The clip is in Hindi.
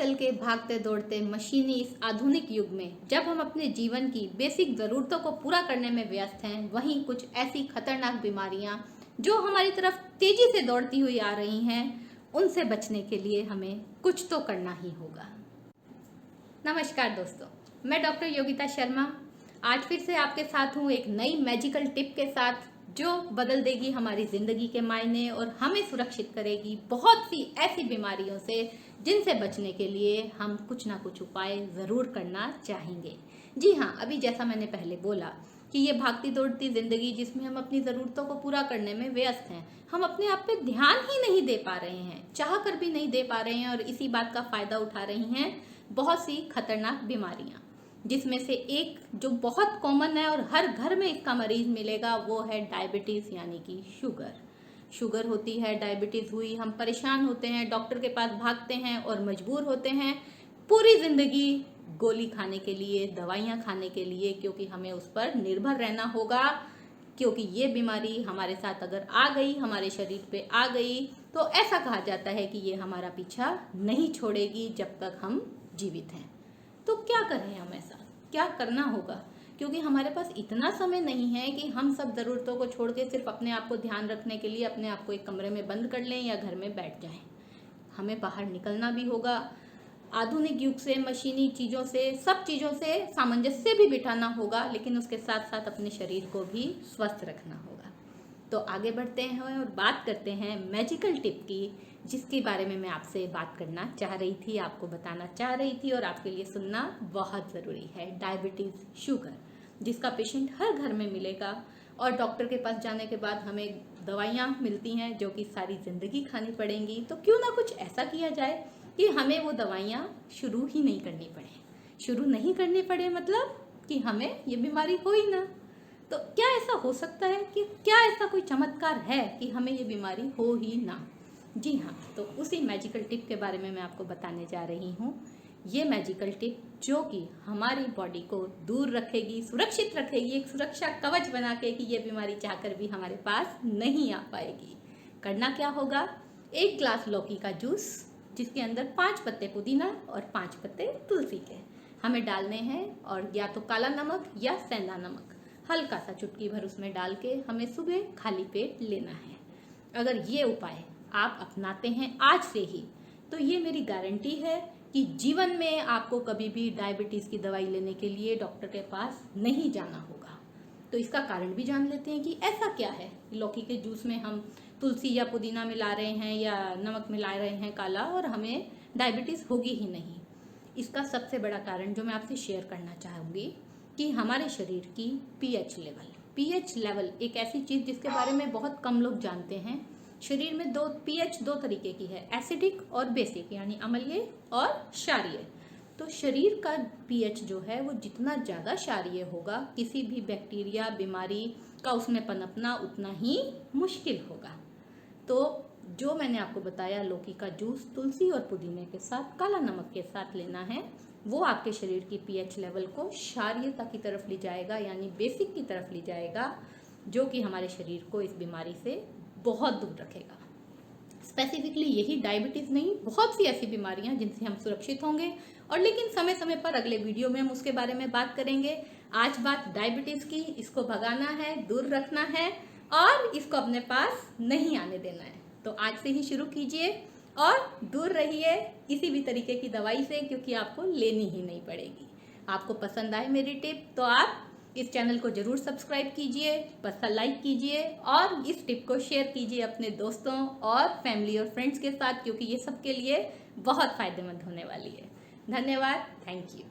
आजकल के भागते दौड़ते मशीनी इस आधुनिक युग में जब हम अपने जीवन की बेसिक ज़रूरतों को पूरा करने में व्यस्त हैं, वहीं कुछ ऐसी खतरनाक बीमारियां जो हमारी तरफ तेजी से दौड़ती हुई आ रही हैं, उनसे बचने के लिए हमें कुछ तो करना ही होगा। नमस्कार दोस्तों, मैं डॉक्टर योगिता शर्मा आज फिर से आपके साथ हूँ एक नई मैजिकल टिप के साथ जो बदल देगी हमारी ज़िंदगी के मायने और हमें सुरक्षित करेगी बहुत सी ऐसी बीमारियों से जिनसे बचने के लिए हम कुछ ना कुछ उपाय ज़रूर करना चाहेंगे। जी हाँ, अभी जैसा मैंने पहले बोला कि ये भागती दौड़ती ज़िंदगी जिसमें हम अपनी ज़रूरतों को पूरा करने में व्यस्त हैं, हम अपने आप पे ध्यान ही नहीं दे पा रहे हैं, चाह कर भी नहीं दे पा रहे हैं और इसी बात का फ़ायदा उठा रही हैं बहुत सी खतरनाक बीमारियाँ, जिसमें से एक जो बहुत कॉमन है और हर घर में इसका मरीज मिलेगा वो है डायबिटीज़ यानी कि शुगर होती है। डायबिटीज़ हुई, हम परेशान होते हैं, डॉक्टर के पास भागते हैं और मजबूर होते हैं पूरी ज़िंदगी गोली खाने के लिए, दवाइयाँ खाने के लिए, क्योंकि हमें उस पर निर्भर रहना होगा। क्योंकि ये बीमारी हमारे साथ अगर आ गई, हमारे शरीर पे आ गई, तो ऐसा कहा जाता है कि ये हमारा पीछा नहीं छोड़ेगी जब तक हम जीवित हैं। तो क्या करें हम, ऐसा क्या करना होगा? क्योंकि हमारे पास इतना समय नहीं है कि हम सब ज़रूरतों को छोड़ के सिर्फ अपने आप को ध्यान रखने के लिए अपने आप को एक कमरे में बंद कर लें या घर में बैठ जाएं। हमें बाहर निकलना भी होगा, आधुनिक युग से, मशीनी चीज़ों से, सब चीज़ों से सामंजस्य भी बिठाना होगा, लेकिन उसके साथ साथ अपने शरीर को भी स्वस्थ रखना होगा। तो आगे बढ़ते हैं और बात करते हैं मैजिकल टिप की, जिसके बारे में मैं आपसे बात करना चाह रही थी, आपको बताना चाह रही थी और आपके लिए सुनना बहुत ज़रूरी है। डायबिटीज़, शुगर, जिसका पेशेंट हर घर में मिलेगा और डॉक्टर के पास जाने के बाद हमें दवाइयाँ मिलती हैं जो कि सारी ज़िंदगी खानी पड़ेंगी। तो क्यों ना कुछ ऐसा किया जाए कि हमें वो दवाइयाँ शुरू ही नहीं करनी पड़े। शुरू नहीं करनी पड़े मतलब कि हमें ये बीमारी हो ही ना। तो क्या ऐसा हो सकता है कि क्या ऐसा कोई चमत्कार है कि हमें ये बीमारी हो ही ना? जी हाँ, तो उसी मैजिकल टिप के बारे में मैं आपको बताने जा रही हूँ। ये मैजिकल टिप जो कि हमारी बॉडी को दूर रखेगी, सुरक्षित रखेगी, एक सुरक्षा कवच बना के कि ये बीमारी चाहकर भी हमारे पास नहीं आ पाएगी। करना क्या होगा? 1 ग्लास लौकी का जूस, जिसके अंदर 5 पत्ते पुदीना और 5 पत्ते तुलसी के हमें डालने हैं, और या तो काला नमक या सेंधा नमक हल्का सा चुटकी भर उसमें डाल के हमें सुबह खाली पेट लेना है। अगर ये उपाय आप अपनाते हैं आज से ही, तो ये मेरी गारंटी है कि जीवन में आपको कभी भी डायबिटीज़ की दवाई लेने के लिए डॉक्टर के पास नहीं जाना होगा। तो इसका कारण भी जान लेते हैं कि ऐसा क्या है। लौकी के जूस में हम तुलसी या पुदीना मिला रहे हैं या नमक मिला रहे हैं काला, और हमें डायबिटीज़ होगी ही नहीं। इसका सबसे बड़ा कारण जो मैं आपसे शेयर करना चाहूँगी कि हमारे शरीर की पीएच लेवल एक ऐसी चीज़ जिसके बारे में बहुत कम लोग जानते हैं। शरीर में पीएच 2 तरीके की है, एसिडिक और बेसिक, यानी अम्लीय और क्षारीय। तो शरीर का पीएच जो है वो जितना ज़्यादा क्षारीय होगा, किसी भी बैक्टीरिया, बीमारी का उसमें पनपना उतना ही मुश्किल होगा। तो जो मैंने आपको बताया, लौकी का जूस तुलसी और पुदीने के साथ काला नमक के साथ लेना है, वो आपके शरीर की पीएच लेवल को क्षारीयता की तरफ ले जाएगा, यानी बेसिक की तरफ ले जाएगा, जो कि हमारे शरीर को इस बीमारी से बहुत दूर रखेगा। स्पेसिफिकली यही डायबिटीज़ नहीं, बहुत सी ऐसी बीमारियां जिनसे हम सुरक्षित होंगे, और लेकिन समय समय पर अगले वीडियो में हम उसके बारे में बात करेंगे। आज बात डायबिटीज़ की, इसको भगाना है, दूर रखना है और इसको अपने पास नहीं आने देना है। तो आज से ही शुरू कीजिए और दूर रहिए किसी भी तरीके की दवाई से, क्योंकि आपको लेनी ही नहीं पड़ेगी। आपको पसंद आए मेरी टिप तो आप इस चैनल को ज़रूर सब्सक्राइब कीजिए, बस लाइक कीजिए और इस टिप को शेयर कीजिए अपने दोस्तों और फैमिली और फ्रेंड्स के साथ, क्योंकि ये सबके लिए बहुत फ़ायदेमंद होने वाली है। धन्यवाद, थैंक यू।